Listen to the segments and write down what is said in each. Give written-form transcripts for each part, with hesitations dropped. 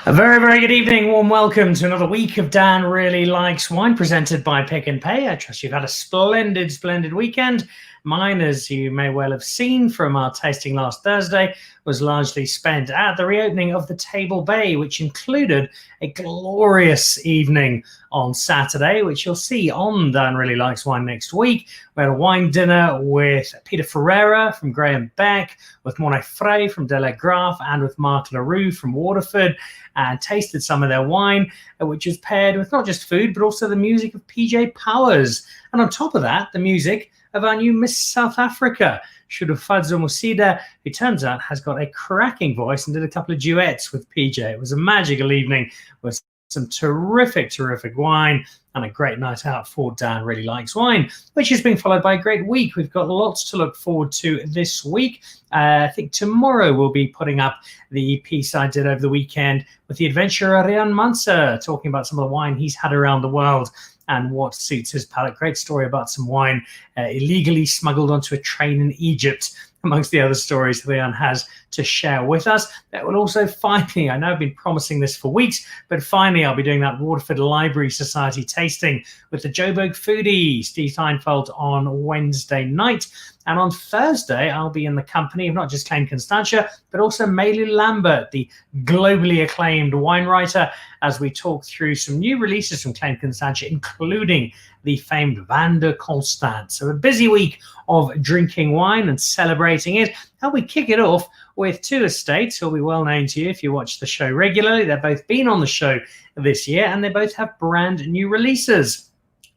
A very, very good evening. Warm welcome to another week of Dan Really Likes Wine, presented by Pick and Pay. I trust you've had a splendid, splendid weekend. Mine, as you may well have seen from our tasting last Thursday, was largely spent at the reopening of the Table Bay, which included a glorious evening on Saturday, which you'll see on Dan Really Likes Wine next week. We had a wine dinner with Peter Ferreira from Graham Beck, with Monet Frey from De La Graaf, and with Mark Leroux from Waterford, and tasted some of their wine, which was paired with not just food, but also the music of PJ Powers. And on top of that, the music of our new Miss South Africa, Shudufadzo Musida, who turns out has got a cracking voice and did a couple of duets with PJ. It was a magical evening with some terrific, terrific wine and a great night out for Dan Really Likes Wine, which has been followed by a great week. We've got lots to look forward to this week. I think tomorrow we'll be putting up the piece I did over the weekend with the adventurer Rian Manser, talking about some of the wine he's had around the world and what suits his palate. Great story about some wine illegally smuggled onto a train in Egypt, amongst the other stories Rian has to share with us. That will also finally, I know I've been promising this for weeks, but finally I'll be doing that Waterford Library Society tasting with the Joburg foodie, Steve Steinfeld, on Wednesday night. And on Thursday, I'll be in the company of not just Klein Constantia, but also Maylie Lambert, the globally acclaimed wine writer, as we talk through some new releases from Klein Constantia, including the famed Van der Constant. So a busy week of drinking wine and celebrating it. And we kick it off with two estates who'll be well known to you if you watch the show regularly. They've both been on the show this year, and they both have brand new releases.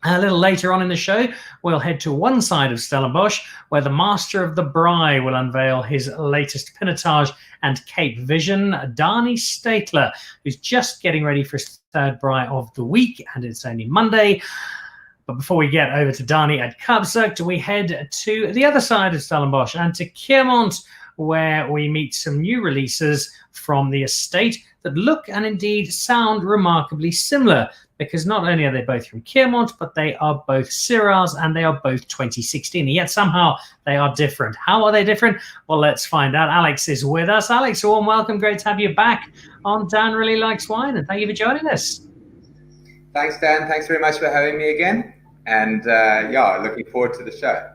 A little later on in the show, we'll head to one side of Stellenbosch, where the master of the Braai will unveil his latest Pinotage and Cape Vision, Danie Steytler, who's just getting ready for his third Braai of the week, and it's only Monday. But before we get over to Danie and Kaapzicht, we head to the other side of Stellenbosch and to Keermont, where we meet some new releases from the estate that look and indeed sound remarkably similar, because not only are they both from Keermont, but they are both Syrahs and they are both 2016, and yet somehow they are different. How are they different? Well, let's find out. Alex is with us. Alex, a warm welcome. Great to have you back on Dan Really Likes Wine, and thank you for joining us. Thanks, Dan. Thanks very much for having me again. And looking forward to the show.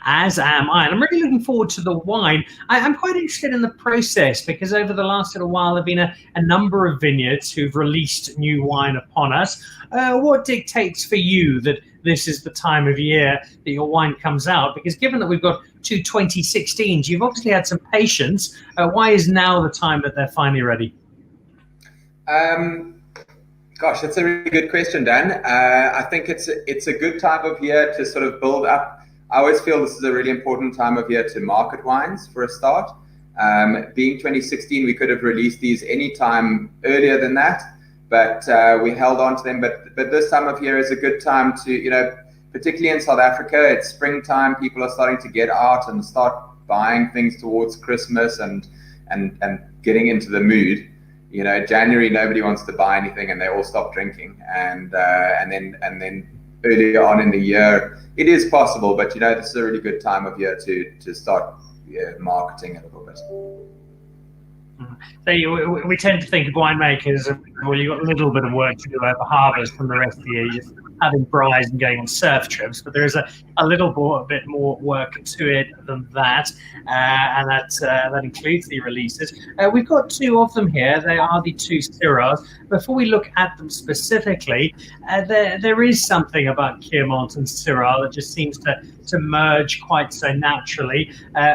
As am I. And I'm really looking forward to the wine. I'm quite interested in the process, because over the last little while there have been a number of vineyards who've released new wine upon us. What dictates for you that this is the time of year that your wine comes out? Because given that we've got two 2016s, you've obviously had some patience. Why is now the time that they're finally ready? Gosh, that's a really good question, Dan. I think it's a good time of year to sort of build up. I always feel this is a really important time of year to market wines for a start. Being 2016, we could have released these any time earlier than that, but we held on to them. But this time of year is a good time to, particularly in South Africa, it's springtime. People are starting to get out and start buying things towards Christmas and getting into the mood. January, nobody wants to buy anything and they all stop drinking. And then earlier on in the year, it is possible, but this is a really good time of year to start marketing a little bit. So we tend to think of winemakers, well, you've got a little bit of work to do over harvest, and the rest of the year you're just having braais and going on surf trips, but there is a bit more work to it than that, and that includes the releases. We've got two of them here. They are the two Syrahs. Before we look at them specifically, there is something about Keermont and Syrah that just seems to merge quite so naturally.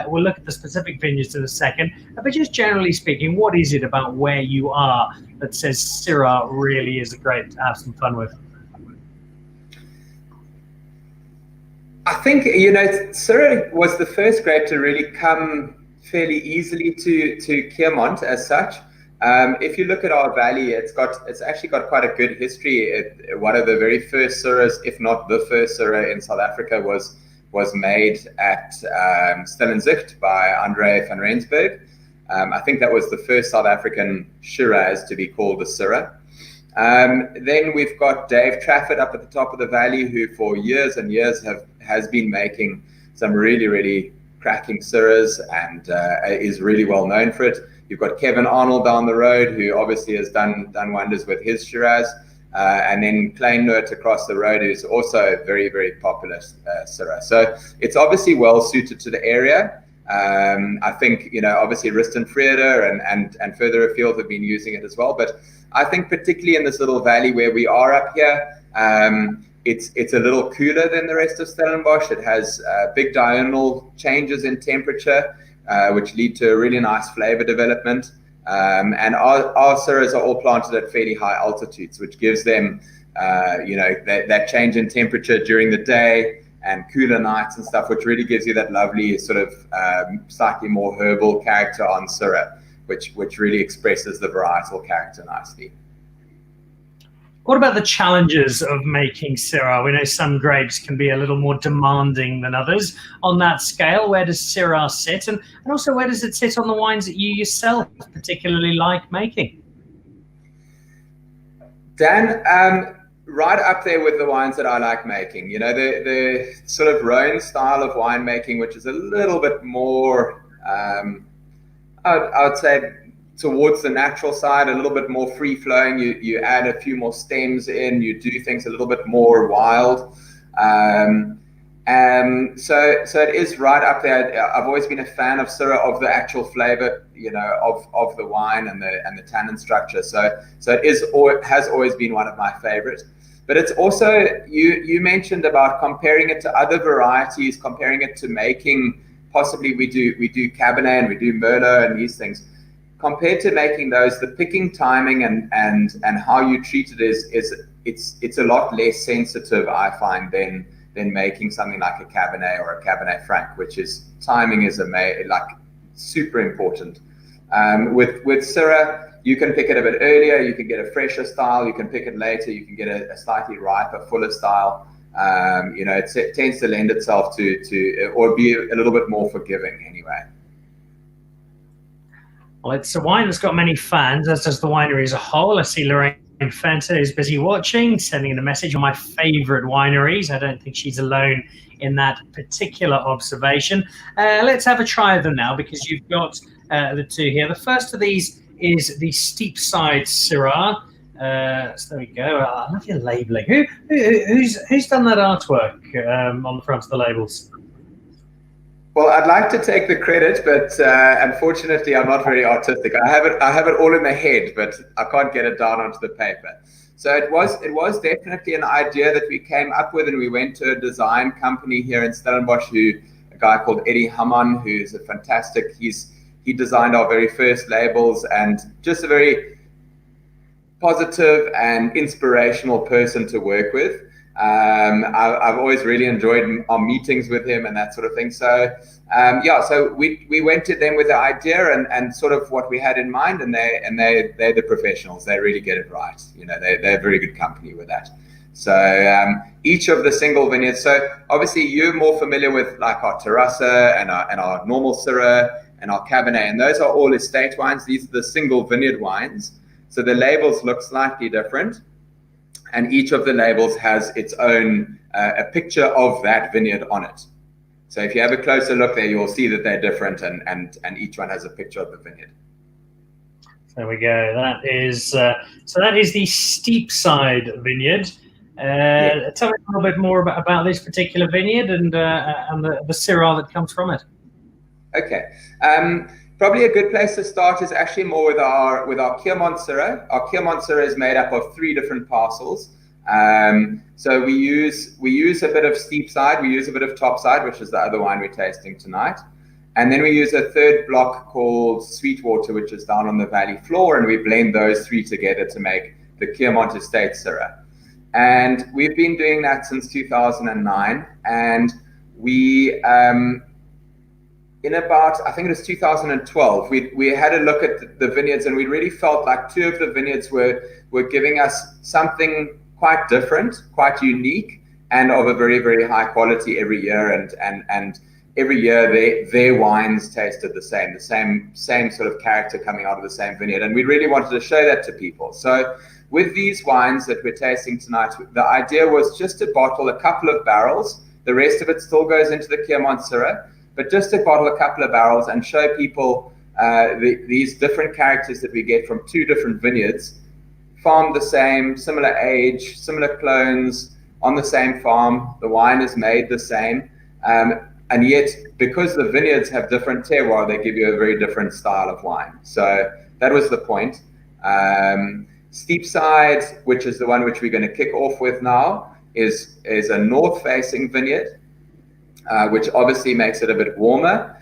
We'll look at the specific vineyards in a second, but just generally speaking, what is it about where you are that says Syrah really is a great to have some fun with? I think, Syrah was the first grape to really come fairly easily to Keermont as such. If you look at our valley, it's actually got quite a good history. One of the very first Syrahs, if not the first Syrah in South Africa, was made at Stellenzicht by Andre van Rensburg. I think that was the first South African Shiraz to be called a Syrah. Then we've got Dave Trafford up at the top of the valley, who for years and years has been making some really, really cracking Syrahs and is really well known for it. You've got Kevin Arnold down the road, who obviously has done wonders with his Shiraz. And then Kleinert across the road, who's also a very, very popular Syrah. So it's obviously well suited to the area. I think, obviously Riston Freder and further afield have been using it as well. But I think particularly in this little valley where we are up here, it's a little cooler than the rest of Stellenbosch. It has big diurnal changes in temperature, which lead to a really nice flavor development. And our Syrahs are all planted at fairly high altitudes, which gives them, that change in temperature during the day and cooler nights and stuff, which really gives you that lovely sort of slightly more herbal character on Syrah, which really expresses the varietal character nicely. What about the challenges of making Syrah? We know some grapes can be a little more demanding than others. On that scale, where does Syrah sit? And also, where does it sit on the wines that you yourself particularly like making? Dan, right up there with the wines that I like making. The sort of Rhone style of winemaking, which is a little bit more, I would say, towards the natural side, a little bit more free flowing. You add a few more stems in, you do things a little bit more wild. So it is right up there. I've always been a fan of Syrah, of the actual flavor, of the wine and the tannin structure. So it has always been one of my favorites. But it's also, you mentioned about comparing it to other varieties, comparing it to making, possibly we do Cabernet and we do Merlot and these things. Compared to making those, the picking timing and how you treat it it's a lot less sensitive, I find, than making something like a Cabernet or a Cabernet Franc, which is timing is super important. With Syrah, you can pick it a bit earlier, you can get a fresher style, you can pick it later, you can get a slightly riper, fuller style. It tends to lend itself to or be a little bit more forgiving anyway. Well, it's a wine that's got many fans, as does the winery as a whole. I see Lorraine Fanta is busy watching, sending in a message on my favorite wineries. I don't think she's alone in that particular observation. Let's have a try of them now, because you've got the two here. The first of these is the Steep Side Syrah. So there we go. I love your labeling. Who's done that artwork on the front of the labels? Well, I'd like to take the credit, but unfortunately, I'm not very artistic. I have it all in the head, but I can't get it down onto the paper. So it was definitely an idea that we came up with, and we went to a design company here in Stellenbosch, a guy called Eddie Hamman, who's a fantastic. He designed our very first labels, and just a very positive and inspirational person to work with. I've always really enjoyed our meetings with him and that sort of thing. So so we went to them with the idea and sort of what we had in mind, and they're the professionals. They really get it right. They're a very good company with that. So each of the single vineyards. So obviously you're more familiar with like our Terrassa and our normal Syrah and our Cabernet, and those are all estate wines. These are the single vineyard wines. So the labels look slightly different. And each of the labels has its own, a picture of that vineyard on it. So if you have a closer look there, you'll see that they're different, and each one has a picture of the vineyard. There we go. That is so that is the Steep Side vineyard. Yeah. Tell me a little bit more about this particular vineyard and the Syrah that comes from it. Okay. Probably a good place to start is actually more with our Keermont Syrah. Our Keermont Syrah is made up of 3 different parcels. So we use a bit of Steep Side, we use a bit of Top Side, which is the other wine we're tasting tonight. And then we use a third block called Sweetwater, which is down on the valley floor, and we blend those 3 together to make the Keermont Estate Syrah. And we've been doing that since 2009, and we in about, I think it was 2012, we had a look at the vineyards, and we really felt like 2 of the vineyards were giving us something quite different, quite unique, and of a very, very high quality every year. And every year their wines tasted the same sort of character coming out of the same vineyard. And we really wanted to show that to people. So with these wines that we're tasting tonight, the idea was just to bottle a couple of barrels. The rest of it still goes into the Keermont Syrah, but just to bottle a couple of barrels and show people these different characters that we get from two different vineyards, farmed the same, similar age, similar clones on the same farm. The wine is made the same, and yet because the vineyards have different terroir, they give you a very different style of wine. So that was the point. Steepside, which is the one which we're going to kick off with now, is a north-facing vineyard, which obviously makes it a bit warmer.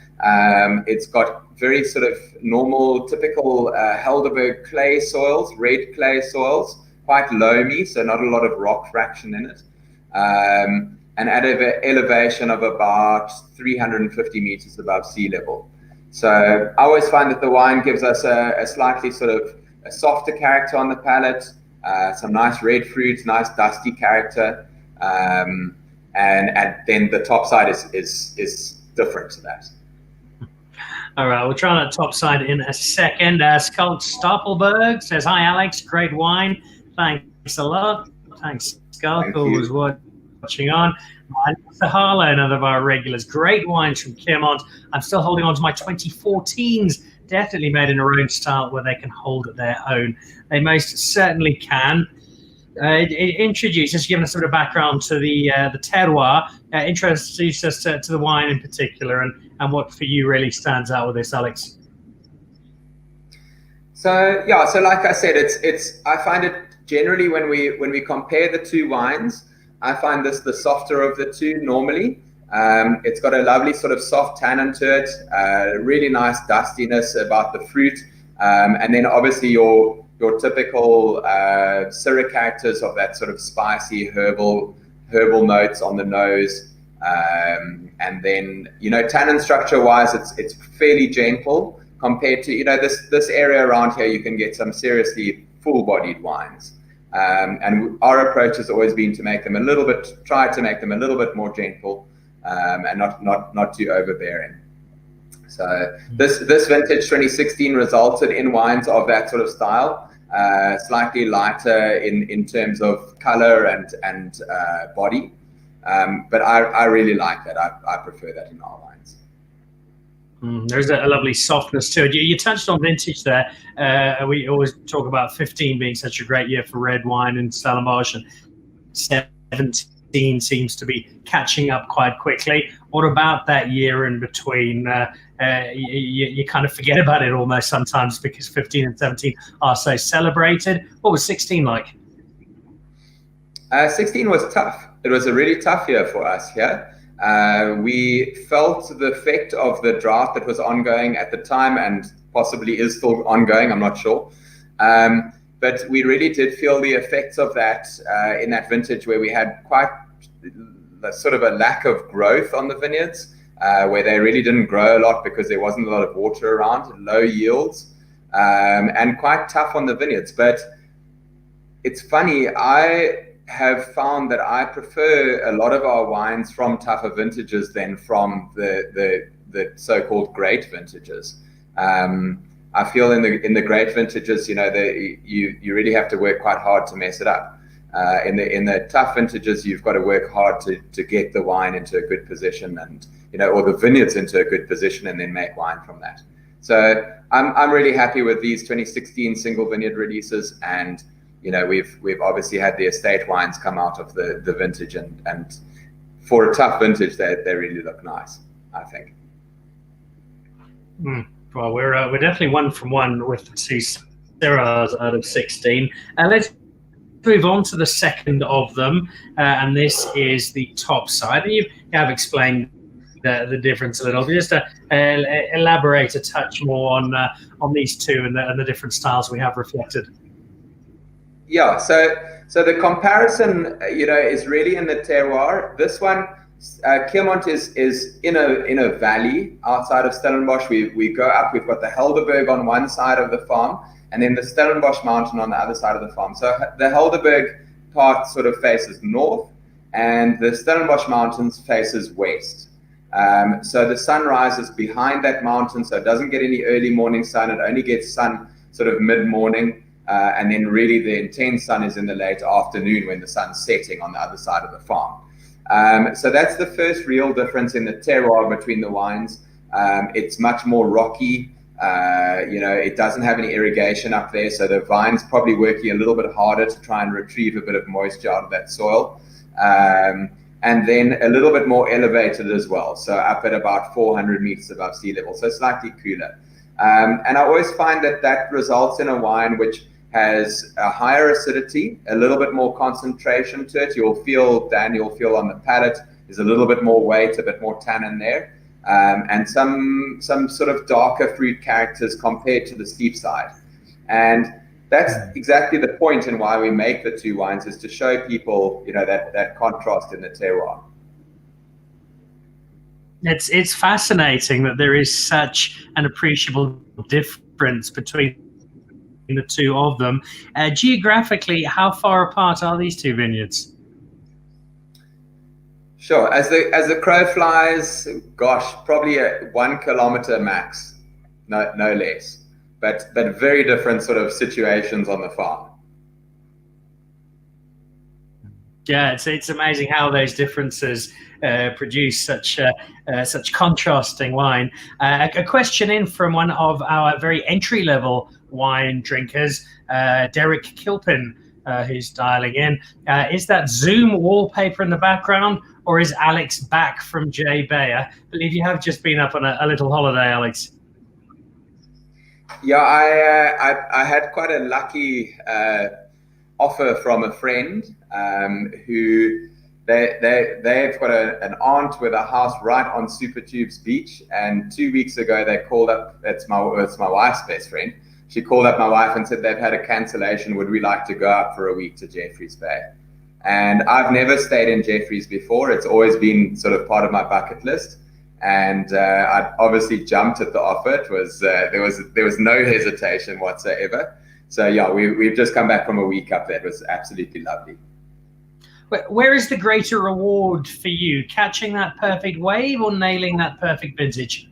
It's got very sort of normal, typical Helderberg clay soils, red clay soils, quite loamy, so not a lot of rock fraction in it, and at an elevation of about 350 meters above sea level. So I always find that the wine gives us a slightly sort of a softer character on the palate, some nice red fruits, nice dusty character, and then the top side is different to that. All right, we'll try that top side in a second. Scott Stapelberg says, "Hi, Alex. Great wine. Thanks a lot." Thanks, Scott. Always watching on. Mr. Harlow, another of our regulars. Great wines from Keermont. I'm still holding on to my 2014s. Definitely made in their own style where they can hold their own. They most certainly can. Introduce us, giving us a bit of background to the terroir. Introduce us to the wine in particular, and what for you really stands out with this, Alex. So yeah, so like I said, it's I find it generally when we compare the two wines, I find this the softer of the two normally. It's got a lovely sort of soft tannin to it, really nice dustiness about the fruit, and then obviously your typical Syrah characters of that sort of spicy herbal notes on the nose, and then tannin structure wise, it's fairly gentle compared to this area around here. You can get some seriously full-bodied wines, and our approach has always been to make them try to make them a little bit more gentle, and not too overbearing. So this vintage 2016 resulted in wines of that sort of style, slightly lighter in terms of color and body, but I really like that. I prefer that in our wines. There's a lovely softness to it. You touched on vintage there. We always talk about 15 being such a great year for red wine in Stellenbosch, and 17 seems to be catching up quite quickly. What about that year in between? You kind of forget about it almost sometimes because 15 and 17 are so celebrated. What was 16 like? 16 was tough. It was a really tough year for us here. We felt the effect of the drought that was ongoing at the time, and possibly is still ongoing, I'm not sure. But we really did feel the effects of that in that vintage, where we had quite sort of a lack of growth on the vineyards, where they really didn't grow a lot because there wasn't a lot of water around, low yields, and quite tough on the vineyards. But it's funny, I have found that I prefer a lot of our wines from tougher vintages than from the so-called great vintages. I feel in the great vintages, you really have to work quite hard to mess it up. In the tough vintages, you've got to work hard to get the wine into a good position, and or the vineyards into a good position, and then make wine from that. So I'm really happy with these 2016 single vineyard releases, and we've obviously had the estate wines come out of the vintage, and for a tough vintage, they really look nice, I think. Well, we're definitely one from one with the two Syrahs out of 16. Let's move on to the second of them, and this is the top side. And you have explained the difference a little bit. Just to elaborate a touch more on these two and the different styles we have reflected. Yeah, so the comparison, is really in the terroir. This one, Keermont is in a valley outside of Stellenbosch. We go up. We've got the Helderberg on one side of the farm, and then the Stellenbosch mountain on the other side of the farm. So the Helderberg part sort of faces north, and the Stellenbosch mountains faces west. So the sun rises behind that mountain, so it doesn't get any early morning sun. It only gets sun sort of mid-morning. And then really the intense sun is in the late afternoon when the sun's setting on the other side of the farm. So that's the first real difference in the terroir between the wines. It's much more rocky, It doesn't have any irrigation up there, so the vine's probably working a little bit harder to try and retrieve a bit of moisture out of that soil. And then a little bit more elevated as well, so up at about 400 meters above sea level, so slightly cooler. And I always find that results in a wine which has a higher acidity, a little bit more concentration to it. You'll feel on the palate, there's a little bit more weight, a bit more tannin there, and some sort of darker fruit characters compared to the steep side. And that's exactly the point in why we make the two wines, is to show people, that contrast in the terroir. It's fascinating that there is such an appreciable difference between the two of them. Geographically, how far apart are these two vineyards? Sure. As the crow flies, gosh, probably 1 kilometer max, no less. But very different sort of situations on the farm. Yeah, it's amazing how those differences produce such contrasting wine. A question in from one of our very entry-level wine drinkers, Derek Kilpin, who's dialing in. Is that Zoom wallpaper in the background, or is Alex back from J Bay? I believe you have just been up on a little holiday, Alex. Yeah, I had quite a lucky offer from a friend who they've got an aunt with a house right on Supertube's beach, and 2 weeks ago they called up. It's my wife's best friend. She called up my wife and said they've had a cancellation. Would we like to go up for a week to Jeffreys Bay? And I've never stayed in Jeffreys before. It's always been sort of part of my bucket list. And I obviously jumped at the offer. It was there was no hesitation whatsoever. So yeah, we've just come back from a week up there. It was absolutely lovely. Where is the greater reward for you? Catching that perfect wave or nailing that perfect vintage?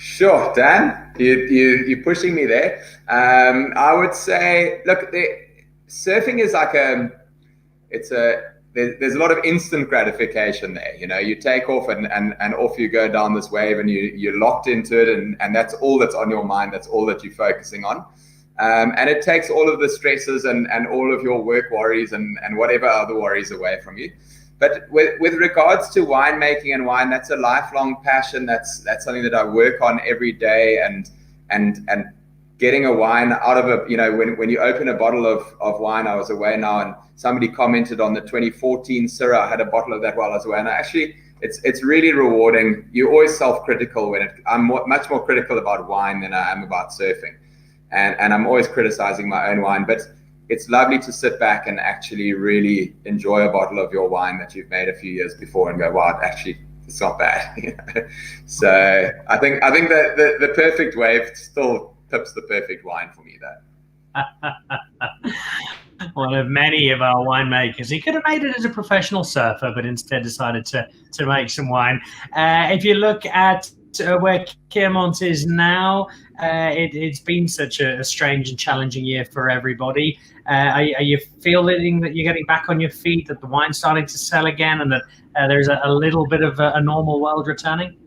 Sure, Dan, you're pushing me there. I would say, look, surfing is like there's a lot of instant gratification there. You take off and off you go down this wave, and you're locked into it, and that's all that's on your mind. That's all that you're focusing on. And it takes all of the stresses and all of your work worries and whatever other worries away from you. But with regards to winemaking and wine, that's a lifelong passion. That's something that I work on every day, and getting a wine out of when you open a bottle of wine. I was away now, and somebody commented on the 2014 Syrah. I had a bottle of that while I was away, and it's really rewarding. You're always self-critical I'm much more critical about wine than I am about surfing, and I'm always criticizing my own wine. But it's lovely to sit back and actually really enjoy a bottle of your wine that you've made a few years before and go, wow, actually, it's not bad. So I think that the perfect wave still pips the perfect wine for me, though. One of many of our winemakers. He could have made it as a professional surfer, but instead decided to make some wine. If you look at where Keermont is now, it's been such a strange and challenging year for everybody. Are you feeling that you're getting back on your feet, that the wine's starting to sell again, and that there's a little bit of a normal world returning?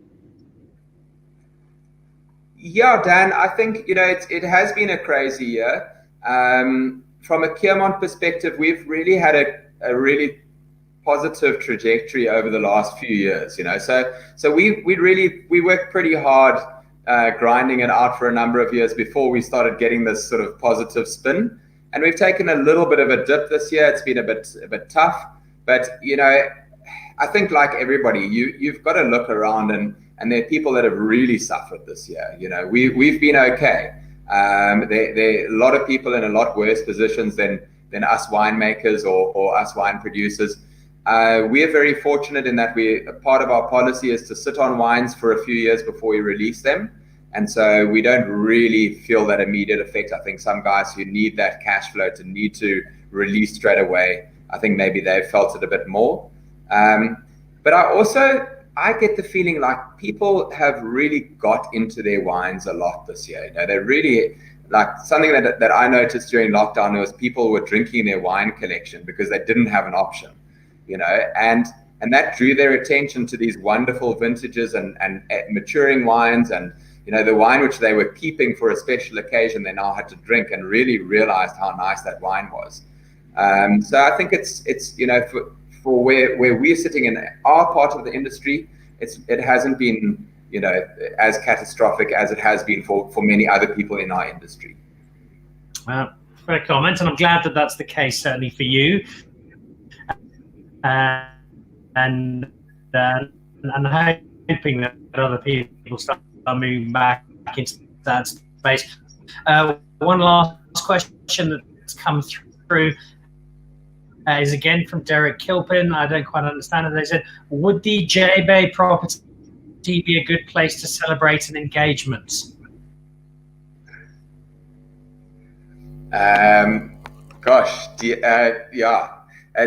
Yeah, Dan, I think it has been a crazy year. From a Keermont perspective, we've really had a really positive trajectory over the last few years. So we worked pretty hard grinding it out for a number of years before we started getting this sort of positive spin. And we've taken a little bit of a dip this year. It's been a bit tough, but I think like everybody, you've got to look around, and there are people that have really suffered this year. We've been okay. There are a lot of people in a lot worse positions than us winemakers or us wine producers. We are very fortunate in that part of our policy is to sit on wines for a few years before we release them. And so we don't really feel that immediate effect. I think some guys who need that cash flow to need to release straight away, I think maybe they've felt it a bit more. But I get the feeling like people have really got into their wines a lot this year. They're really, like, something that I noticed during lockdown was people were drinking their wine collection because they didn't have an option, and and that drew their attention to these wonderful vintages and maturing wines, and the wine which they were keeping for a special occasion, they now had to drink, and really realized how nice that wine was. So I think it's for where we're sitting in our part of the industry, it hasn't been as catastrophic as it has been for many other people in our industry. Fair comment, and I'm glad that that's the case, certainly for you. And hoping that other people start moving back into that space. One last question that's come through is again from Derek Kilpin. I don't quite understand it. They said, would the J-Bay property be a good place to celebrate an engagement?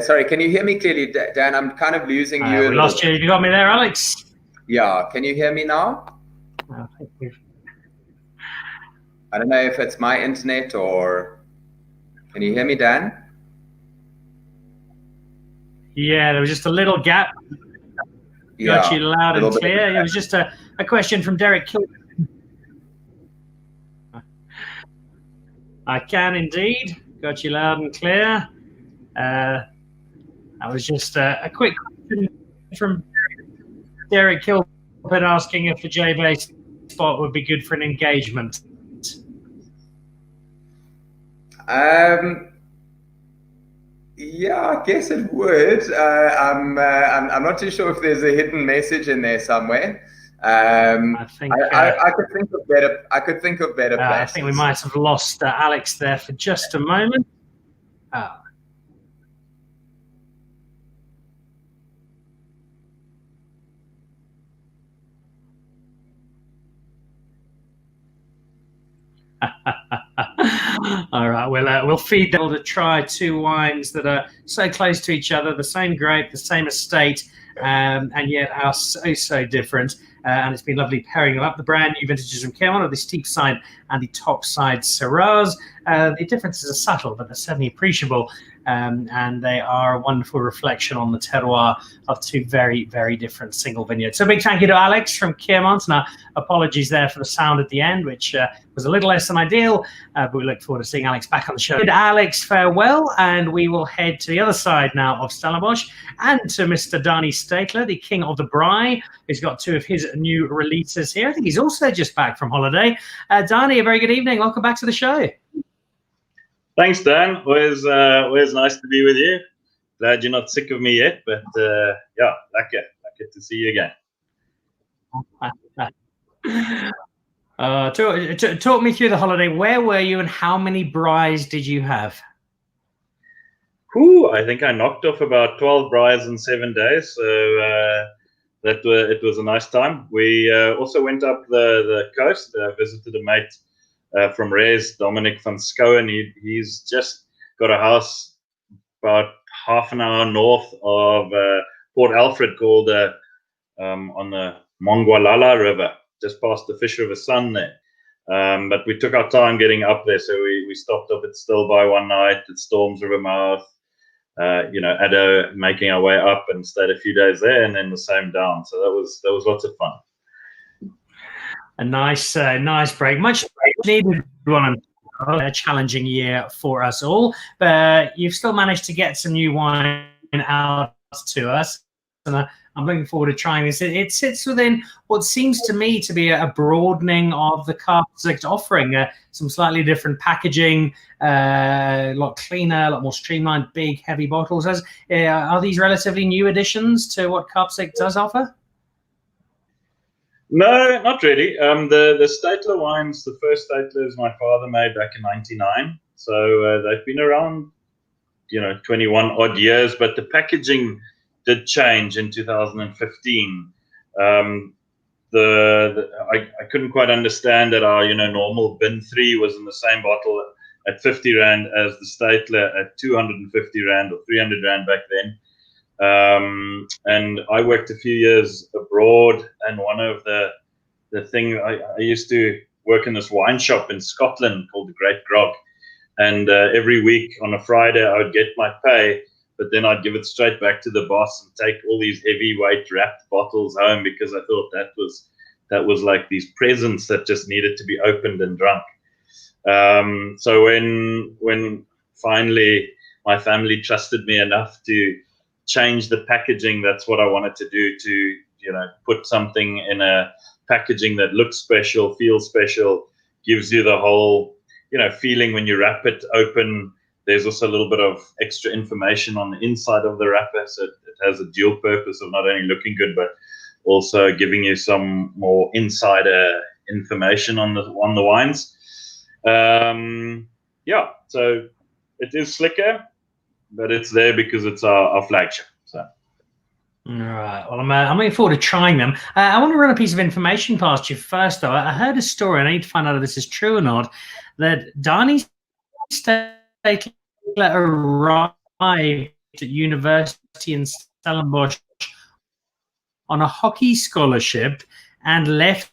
Sorry, can you hear me clearly, Dan? I'm kind of losing you. We lost you. You got me there, Alex? Yeah, can you hear me now? Thank you. I don't know if it's my internet or... Can you hear me, Dan? Yeah, there was just a little gap. Got you loud and clear. It was just a question from Derek Kilpin. I can indeed. Got you loud and clear. That was just a quick question from Derek Kilpin asking if the J-Bay spot would be good for an engagement. Yeah, I guess it would. I'm not too sure if there's a hidden message in there somewhere. I could think of better. I could think of better places. I think we might have lost Alex there for just a moment. All right, we'll feed them to try two wines that are so close to each other, the same grape, the same estate, and yet are so different. And it's been lovely pairing them up. The brand new vintages from Keermont, the steep side and the top side Syrahs. The differences are subtle, but they're certainly appreciable. And they are a wonderful reflection on the terroir of two very, very different single vineyards. So big thank you to Alex from Keermont, and our apologies there for the sound at the end, which was a little less than ideal, but we look forward to seeing Alex back on the show. Alex, farewell, and we will head to the other side now of Stellenbosch and to Mr. Danie Steytler, the king of the Braai, who's got two of his new releases here. I think he's also just back from holiday. Danie, a very good evening. Welcome back to the show. Thanks, Dan. Always nice to be with you. Glad you're not sick of me yet, but yeah, lucky to see you again. Talk me through the holiday. Where were you, and how many braais did you have? I think I knocked off about 12 braais in 7 days, so it was a nice time. We also went up the coast, visited a mate from Res, Dominic van Schouwen. He's just got a house about half an hour north of Port Alfred, called on the Mongwalala River, just past the Fish River Sun there. But we took our time getting up there, so we stopped up at Stilbaai one night, at Storms River mouth, Addo, making our way up, and stayed a few days there, and then the same down. So that was lots of fun. A nice break, much needed one. A challenging year for us all, but you've still managed to get some new wine out to us, and I'm looking forward to trying this. It sits within what seems to me to be a broadening of the Kaapzicht offering, some slightly different packaging, a lot cleaner, a lot more streamlined, big, heavy bottles. Are these relatively new additions to what Kaapzicht does offer? No, not really. The Steytler wines, the first Steytlers my father made back in '99. So they've been around, 21 odd years, but the packaging did change in 2015. I couldn't quite understand that our, normal bin 3 was in the same bottle at 50 Rand as the Steytler at 250 Rand or 300 Rand back then. And I worked a few years abroad, and one of the thing I used to work in this wine shop in Scotland called the Great Grog, and every week on a Friday I would get my pay, but then I'd give it straight back to the boss and take all these heavyweight wrapped bottles home because I thought that was like these presents that just needed to be opened and drunk. So when finally my family trusted me enough to change the packaging, that's what I wanted to do, to put something in a packaging that looks special, feels special, gives you the whole feeling when you wrap it open. There's also a little bit of extra information on the inside of the wrapper, so it has a dual purpose of not only looking good but also giving you some more insider information on the wines. So it is slicker, but it's there because it's our flagship. So. All right. Well, I'm looking forward to trying them. I want to run a piece of information past you first, though. I heard a story, and I need to find out if this is true or not, that Danie Steytler arrived at university in Stellenbosch on a hockey scholarship and left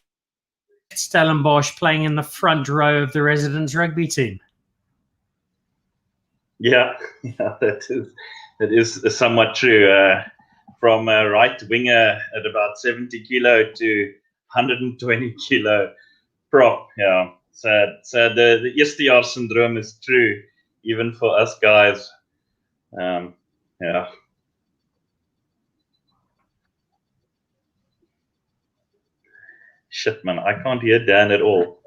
Stellenbosch playing in the front row of the residents rugby team. Yeah, that is somewhat true. From a right winger at about 70 kilo to 120 kilo prop. Yeah, sad. The eerstejaars syndrome is true, even for us guys. Yeah. Shit, man, I can't hear Dan at all.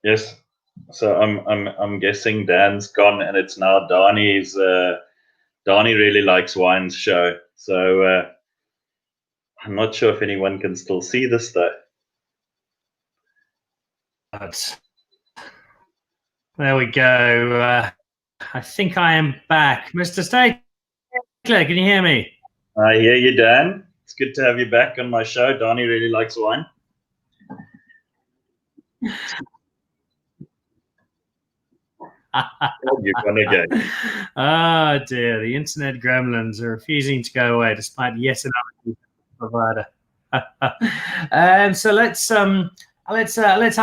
Yes. So I'm guessing Dan's gone, and it's now Danie's. Danie really likes wines show. So I'm not sure if anyone can still see this though. There we go. I think I am back, Mr. Steytler. Can you hear me? I hear you, Dan. It's good to have you back on my show. Danie really likes wine. You're gonna go. Oh dear, the internet gremlins are refusing to go away despite yet another provider. So let's have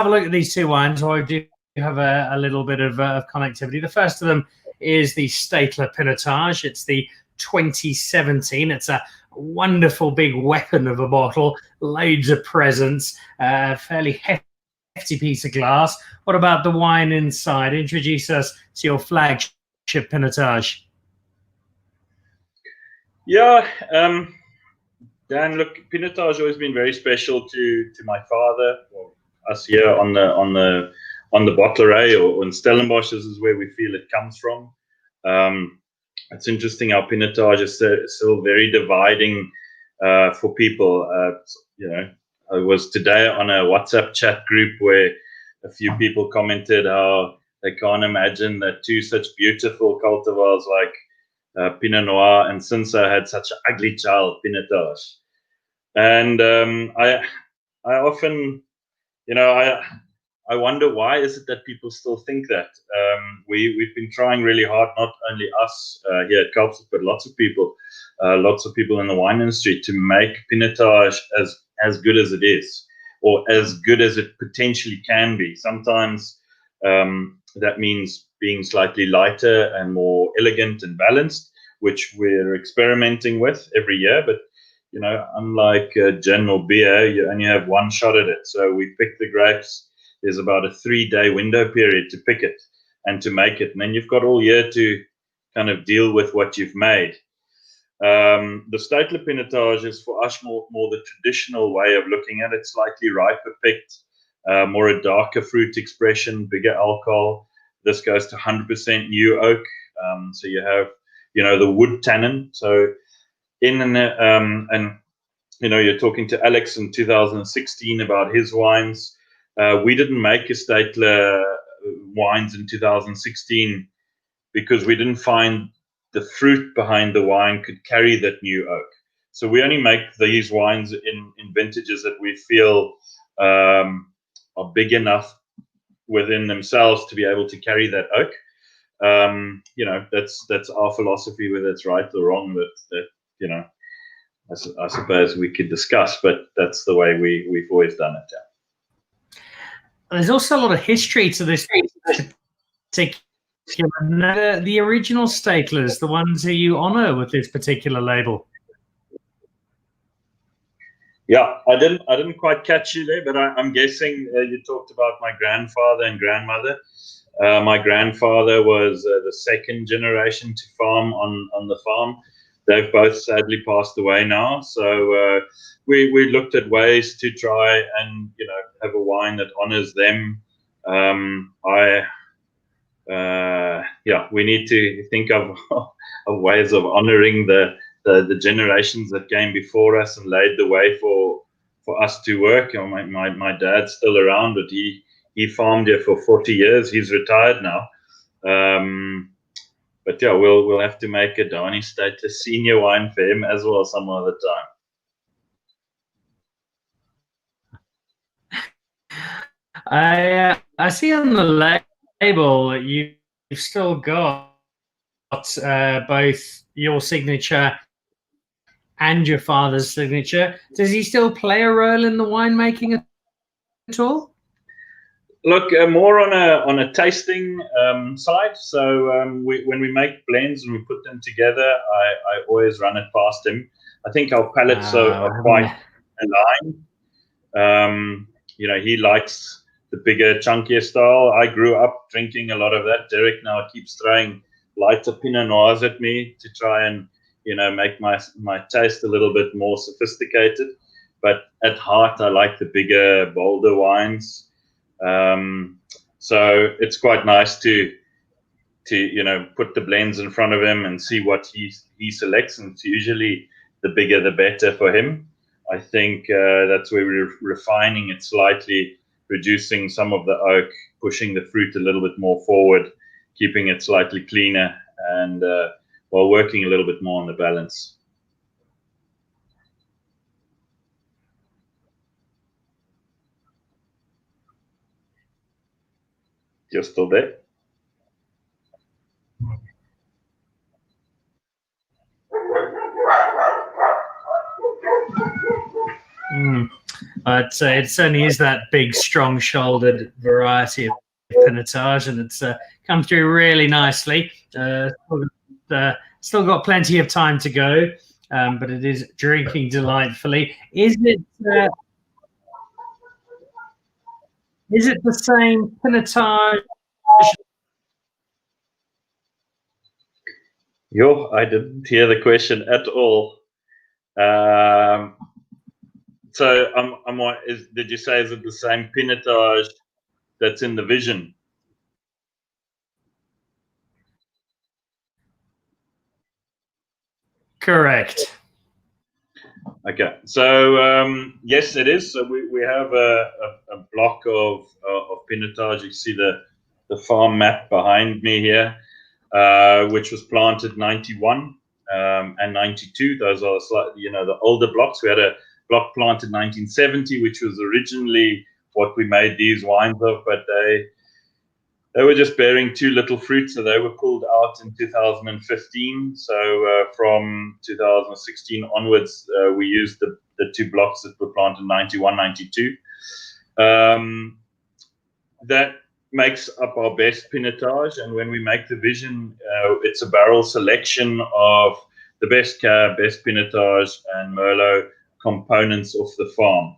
a look at these two wines. I do have a little bit of connectivity. The first of them is the Steytler Pinotage. It's the 2017. It's a wonderful big weapon of a bottle, loads of presents, fairly hefty piece of glass. What about the wine inside? Introduce us to your flagship Pinotage. Yeah, Dan, look, Pinotage has always been very special to my father, or us here on the bottleray, or in Stellenbosch. This is where we feel it comes from. It's interesting how Pinotage is still very dividing for people. I was today on a WhatsApp chat group where a few people commented how they can't imagine that two such beautiful cultivars like Pinot Noir and Cinsault had such an ugly child, Pinotage. And I often, I wonder, why is it that people still think that? We've been trying really hard, not only us here at Kaapzicht, but lots of people in the wine industry, to make Pinotage as good as it is, or as good as it potentially can be. Sometimes that means being slightly lighter and more elegant and balanced, which we're experimenting with every year. But unlike gin or beer, you only have one shot at it. So we pick the grapes. There's about a 3-day window period to pick it and to make it. And then you've got all year to kind of deal with what you've made. The Steytler Pinotage is for us more the traditional way of looking at it, slightly riper picked, more a darker fruit expression, bigger alcohol. This goes to 100% new oak. So you have, the wood tannin. So you're talking to Alex in 2016 about his wines. We didn't make a Steytler wines in 2016 because we didn't find the fruit behind the wine could carry that new oak. So we only make these wines in vintages that we feel are big enough within themselves to be able to carry that oak. That's our philosophy, whether it's right or wrong, that I suppose we could discuss, but that's the way we've always done it. There's also a lot of history to this particular. The original Steytlers, the ones who you honour with this particular label. Yeah, I didn't quite catch you there, but I'm guessing you talked about my grandfather and grandmother. My grandfather was the second generation to farm on the farm. They've both sadly passed away now, so we looked at ways to try and have a wine that honors them. We need to think of ways of honoring the generations that came before us and laid the way for us to work. My dad's still around, but he farmed here for 40 years. He's retired now. But yeah, we'll have to make a Danie Steytler senior wine for him as well some other time. I see on the label that you've still got both your signature and your father's signature. Does he still play a role in the winemaking at all? Look, more on a tasting side. So when we make blends and we put them together, I always run it past him. I think our palates are quite aligned. He likes the bigger, chunkier style. I grew up drinking a lot of that. Derek now keeps throwing lighter Pinot Noirs at me to try and make my taste a little bit more sophisticated. But at heart, I like the bigger, bolder wines. So it's quite nice to put the blends in front of him and see what he selects, and it's usually the bigger the better for him. I think that's where we're refining it slightly, reducing some of the oak, pushing the fruit a little bit more forward, keeping it slightly cleaner, and while working a little bit more on the balance. You're still there? I'd say it certainly is that big, strong-shouldered variety of Pinotage, and it's come through really nicely. Still got plenty of time to go, but it is drinking delightfully. Is it the same Pinotage? I didn't hear the question at all. So did you say, is it the same Pinotage that's in the Vision? Correct. Okay, so yes, it is. So we have a block of Pinotage. You see the farm map behind me here, which was planted 91 and 92. Those are slightly, the older blocks. We had a block planted 1970, which was originally what we made these wines of, but they were just bearing too little fruit, so they were pulled out in 2015. So from 2016 onwards, we used the two blocks that were planted 91, 92. That makes up our best Pinotage, and when we make the Vision, it's a barrel selection of the best Cab, best Pinotage, and Merlot components off the farm.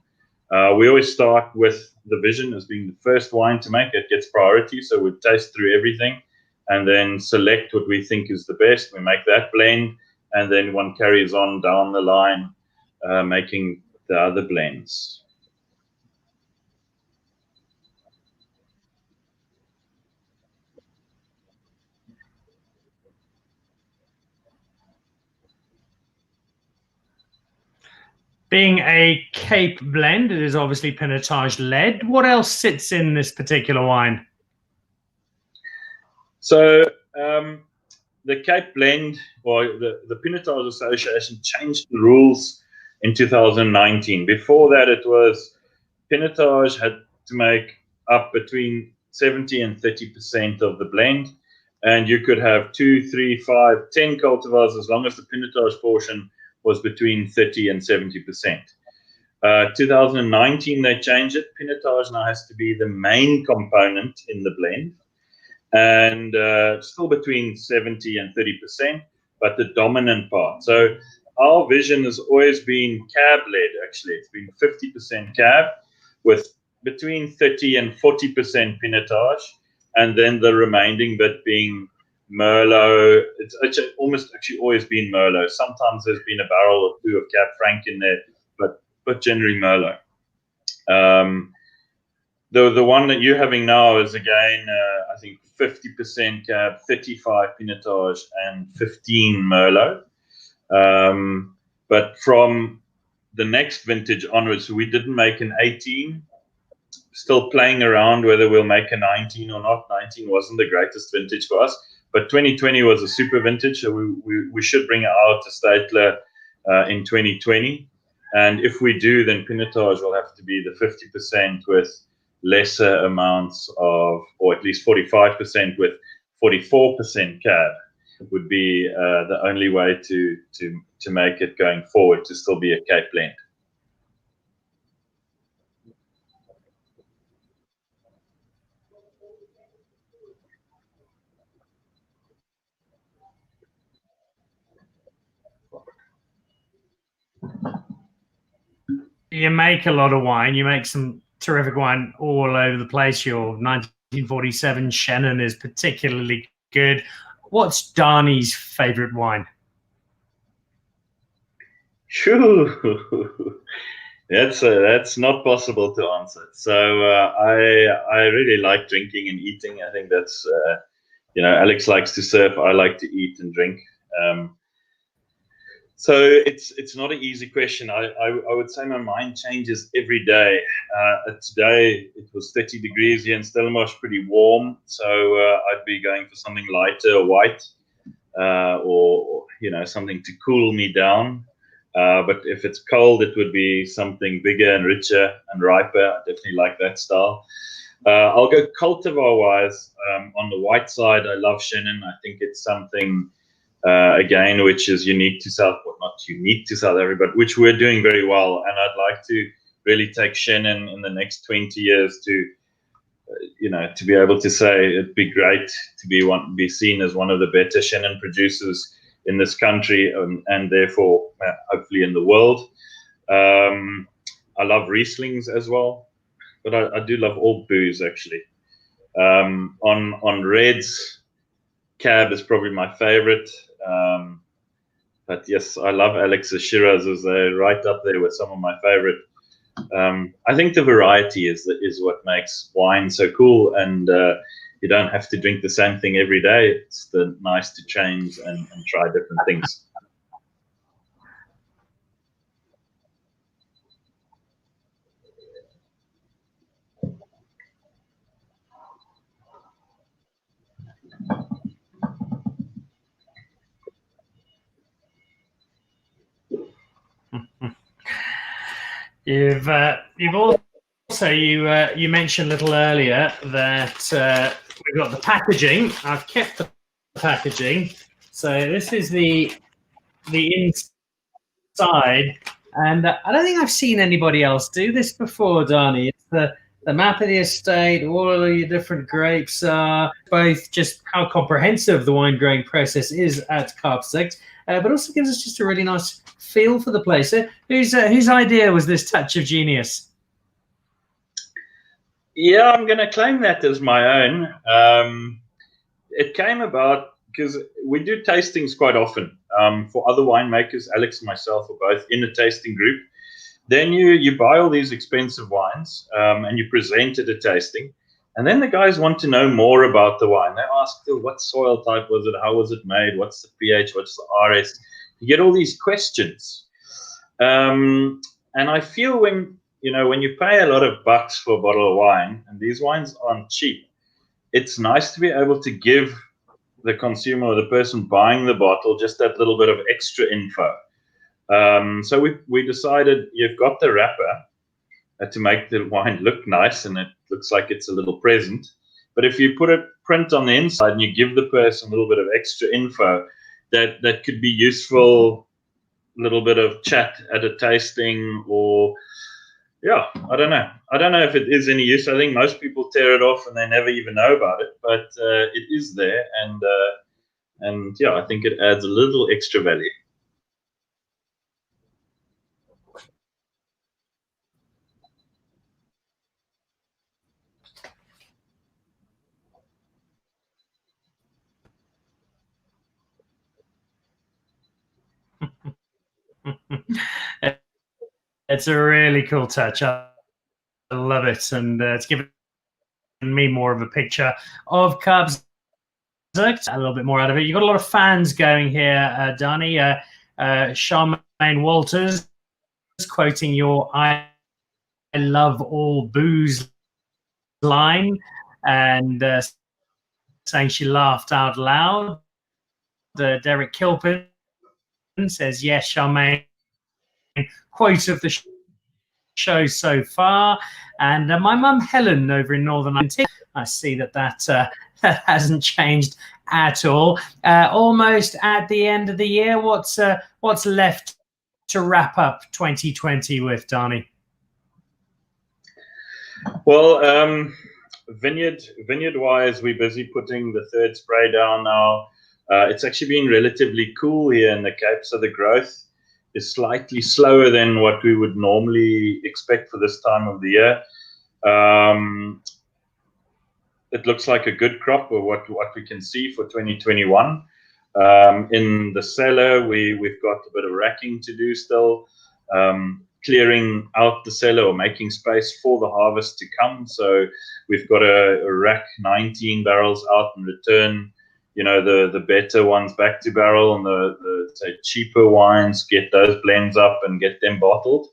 We always start with the Vision as being the first wine to make. It gets priority, so we taste through everything and then select what we think is the best. We make that blend, and then one carries on down the line, making the other blends. Being a Cape blend, it is obviously Pinotage led. What else sits in this particular wine? So the Cape blend, or the Pinotage Association, changed the rules in 2019. Before that, it was Pinotage had to make up between 70 and 30% of the blend, and you could have 2, 3, 5, 10 cultivars as long as the Pinotage portion was between 30 and 70%. 2019 they changed it. Pinotage now has to be the main component in the blend, and still between 70 and 30%, but the dominant part. So our vision has always been cab led. Actually, it's been 50% cab with between 30 and 40% Pinotage, and then the remaining bit being Merlot. It's almost actually always been Merlot. Sometimes there's been a barrel or two of Cab Franc in there, but generally Merlot. The one that you're having now is again, I think 50% Cab, 35 Pinotage, and 15 Merlot. But from the next vintage onwards, we didn't make an 18. Still playing around whether we'll make a 19 or not. 19 wasn't the greatest vintage for us, but 2020 was a super vintage, so we should bring it out to Steytler in 2020. And if we do, then Pinotage will have to be the 50% with lesser amounts of, or at least 45% with 44% cab would be the only way to make it going forward to still be a Cape blend. You make a lot of wine. You make some terrific wine all over the place. Your 1947 Chenin is particularly good. What's Danie's favorite wine? Shoo. That's not possible to answer. So I really like drinking and eating. I think that's Alex likes to surf. I like to eat and drink. So it's not an easy question. I would say my mind changes every day. Today it was 30 degrees here in Stellenbosch, pretty warm. So I'd be going for something lighter, or white, or something to cool me down. But if it's cold, it would be something bigger and richer and riper. I definitely like that style. I'll go cultivar wise. On the white side, I love Chenin. I think it's something. Again, which is unique to not unique to South Africa, but which we're doing very well. And I'd like to really take Chenin in the next 20 years to be able to say it'd be great to be seen as one of the better Chenin producers in this country, and therefore hopefully in the world. I love Rieslings as well, but I do love all booze actually. On reds, Cab is probably my favorite. But yes, I love Alex's Shirazes. They're right up there with some of my favorite. I think the variety is what makes wine so cool, and you don't have to drink the same thing every day. It's nice to change and try different things. You've also you mentioned a little earlier that we've got the packaging. I've kept the packaging, so this is the inside, and I don't think I've seen anybody else do this before, Danie. It's the map of the estate, all of your different grapes, both just how comprehensive the wine growing process is at Kaapzicht, but also gives us just a really nice feel for the place. Whose idea was this touch of genius? Yeah, I'm going to claim that as my own. It came about because we do tastings quite often for other winemakers. Alex and myself are both in a tasting group. Then you buy all these expensive wines and you present at a tasting. And then the guys want to know more about the wine. They ask, what soil type was it? How was it made? What's the pH? What's the RS? You get all these questions. And I feel when you pay a lot of bucks for a bottle of wine, and these wines aren't cheap, it's nice to be able to give the consumer or the person buying the bottle just that little bit of extra info. So we decided you've got the wrapper to make the wine look nice, and it looks like it's a little present. But if you put a print on the inside and you give the person a little bit of extra info, that could be useful, a little bit of chat at a tasting, or yeah, I don't know. I don't know if it is any use. I think most people tear it off and they never even know about it, but it is there, and yeah, I think it adds a little extra value. It's a really cool touch. I love it, and it's given me more of a picture of Kaapzicht, a little bit more out of it. You've got a lot of fans going here, Danie. Charmaine Walters quoting your "I love all booze" line, and saying she laughed out loud. Derek Kilpin says, "Yes, Charmaine, quote of the show so far." And my mum Helen over in Northern Ireland, I see that hasn't changed at all. Almost at the end of the year, what's left to wrap up 2020 with, Danie? Well, vineyard wise, we're busy putting the third spray down now. It's actually been relatively cool here in the Cape, so the growth is slightly slower than what we would normally expect for this time of the year. It looks like a good crop, or what we can see for 2021. In the cellar, we've got a bit of racking to do still, clearing out the cellar or making space for the harvest to come. So we've got a rack 19 barrels out and return, the better ones back to barrel, and the say cheaper wines, get those blends up and get them bottled.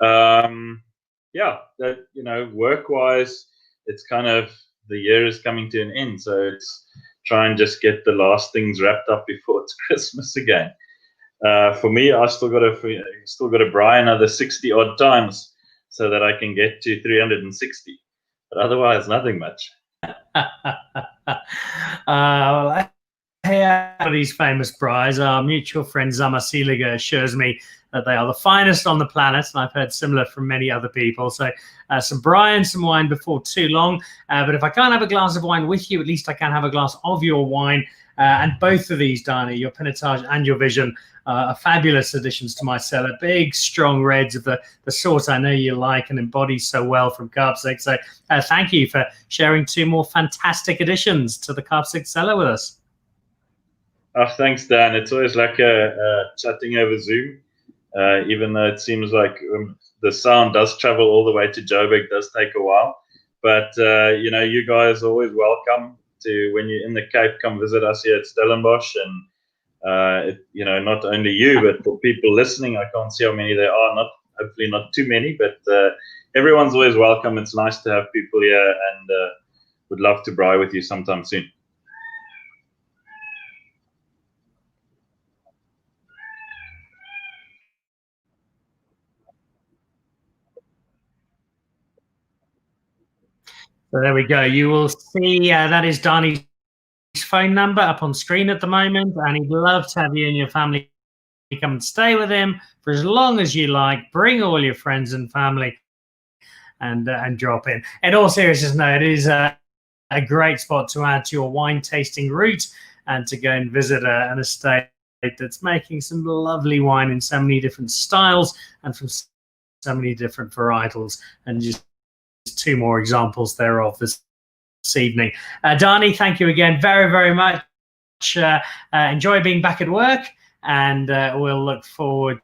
Yeah, that work wise, it's kind of, the year is coming to an end, so it's try and just get the last things wrapped up before it's Christmas again. For me, I still got to braai another 60 odd times so that I can get to 360, but otherwise nothing much. Well, one of these famous braais, our mutual friend Zama Seeliger assures me that they are the finest on the planet, and I've heard similar from many other people. So some braai and some wine before too long. But if I can't have a glass of wine with you, at least I can have a glass of your wine. And both of these, Danie, your Pinotage and your Vision, are fabulous additions to my cellar. Big, strong reds of the sort I know you like and embody so well from Kaapzicht. So thank you for sharing two more fantastic additions to the Kaapzicht cellar with us. Oh, thanks, Dan. It's always like chatting over Zoom, even though it seems like the sound does travel all the way to Joburg, does take a while. But, you guys are always welcome to, when you're in the Cape, come visit us here at Stellenbosch. And, not only you, but for people listening, I can't see how many there are, hopefully not too many, but everyone's always welcome. It's nice to have people here, and would love to braai with you sometime soon. So there we go. You will see that is Danie's phone number up on screen at the moment, and he'd love to have you and your family come and stay with him for as long as you like. Bring all your friends and family and drop in. In all seriousness, no, it is a great spot to add to your wine tasting route and to go and visit an estate that's making some lovely wine in so many different styles and from so many different varietals, and just two more examples thereof this evening. Danie, thank you again very, very much. Enjoy being back at work, and we'll look forward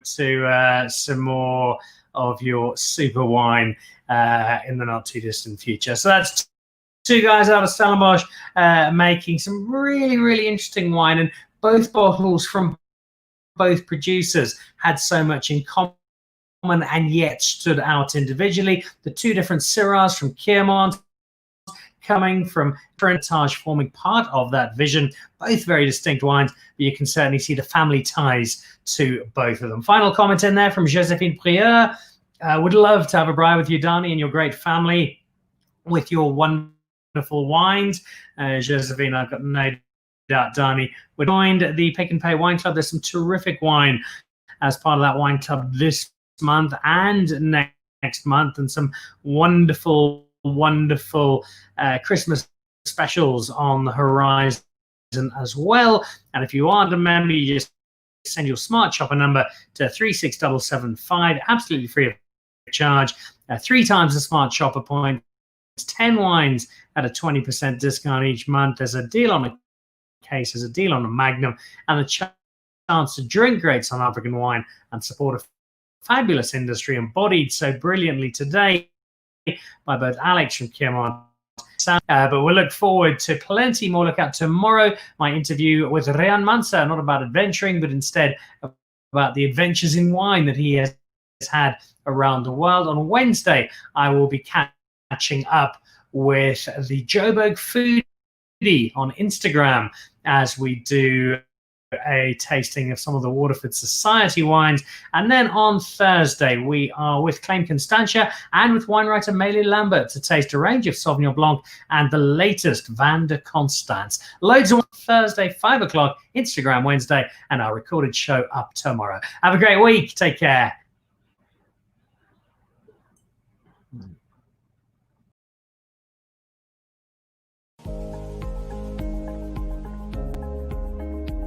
to some more of your super wine in the not too distant future. So that's two guys out of Stellenbosch making some really, really interesting wine, and both bottles from both producers had so much in common and yet stood out individually. The two different Syrahs from Keermont coming from Pinotage, forming part of that vision. Both very distinct wines, but you can certainly see the family ties to both of them. Final comment in there from Josephine Prieur. Would love to have a braai with you, Danie, and your great family with your wonderful wines. Josephine, I've got no doubt Danie would join the Pick and Pay Wine Club. There's some terrific wine as part of that wine club this month and next next month, and some wonderful Christmas specials on the horizon as well. And if you aren't a member, you just send your Smart Shopper number to 36775, absolutely free of charge. 3 times the Smart Shopper points, 10 wines at a 20% discount each month. There's a deal on a case, there's a deal on a Magnum, and a chance to drink great South African wine and support a fabulous industry embodied so brilliantly today by both Alex from Keermont. But we'll look forward to plenty more. Look out tomorrow, my interview with Rian Mansa, not about adventuring, but instead about the adventures in wine that he has had around the world. On Wednesday, I will be catching up with the Joburg Foodie on Instagram as we do a tasting of some of the Waterford Society wines. And then on Thursday, we are with Claim Constantia and with wine writer Meili Lambert to taste a range of Sauvignon Blanc and the latest Van de Constance. Loads on Thursday, 5 o'clock, Instagram Wednesday, and our recorded show up tomorrow. Have a great week. Take care.